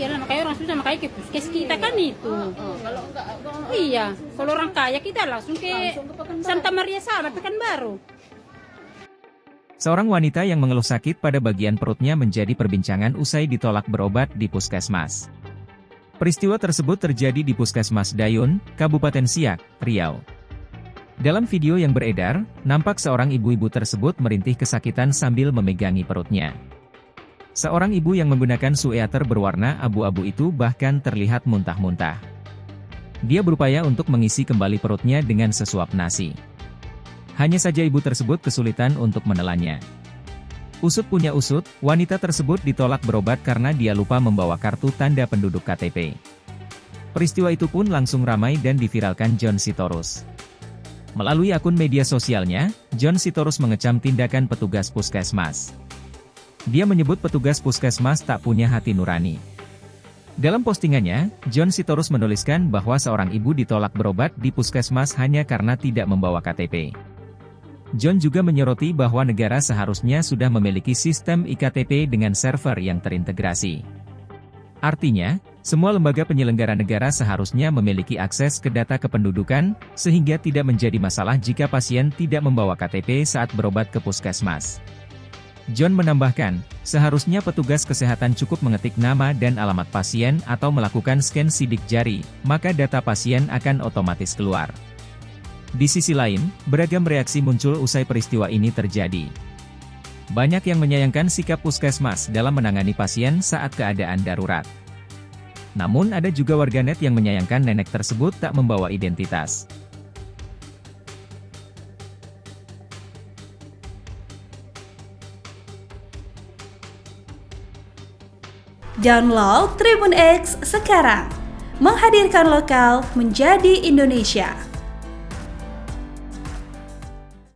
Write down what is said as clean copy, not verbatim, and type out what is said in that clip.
Iya lah, makanya orang susah, makanya ke puskes kita kan itu. Kalau enggak Iya, kalau orang kaya kita langsung ke Santa Maria Sabah, Pekanbaru. Seorang wanita yang mengeluh sakit pada bagian perutnya menjadi perbincangan usai ditolak berobat di puskesmas. Peristiwa tersebut terjadi di Puskesmas Dayun, Kabupaten Siak, Riau. Dalam video yang beredar, nampak seorang ibu-ibu tersebut merintih kesakitan sambil memegangi perutnya. Seorang ibu yang menggunakan sueater berwarna abu-abu itu bahkan terlihat muntah-muntah. Dia berupaya untuk mengisi kembali perutnya dengan sesuap nasi. Hanya saja ibu tersebut kesulitan untuk menelannya. Usut punya usut, wanita tersebut ditolak berobat karena dia lupa membawa kartu tanda penduduk KTP. Peristiwa itu pun langsung ramai dan diviralkan John Sitorus. Melalui akun media sosialnya, John Sitorus mengecam tindakan petugas puskesmas. Dia menyebut petugas puskesmas tak punya hati nurani. Dalam postingannya, John Sitorus menuliskan bahwa seorang ibu ditolak berobat di puskesmas hanya karena tidak membawa KTP. John juga menyoroti bahwa negara seharusnya sudah memiliki sistem iktp dengan server yang terintegrasi. Artinya, semua lembaga penyelenggara negara seharusnya memiliki akses ke data kependudukan, sehingga tidak menjadi masalah jika pasien tidak membawa KTP saat berobat ke puskesmas. John menambahkan, seharusnya petugas kesehatan cukup mengetik nama dan alamat pasien atau melakukan scan sidik jari, maka data pasien akan otomatis keluar. Di sisi lain, beragam reaksi muncul usai peristiwa ini terjadi. Banyak yang menyayangkan sikap puskesmas dalam menangani pasien saat keadaan darurat. Namun ada juga warganet yang menyayangkan nenek tersebut tak membawa identitas. Download Tribun X sekarang, menghadirkan lokal menjadi Indonesia.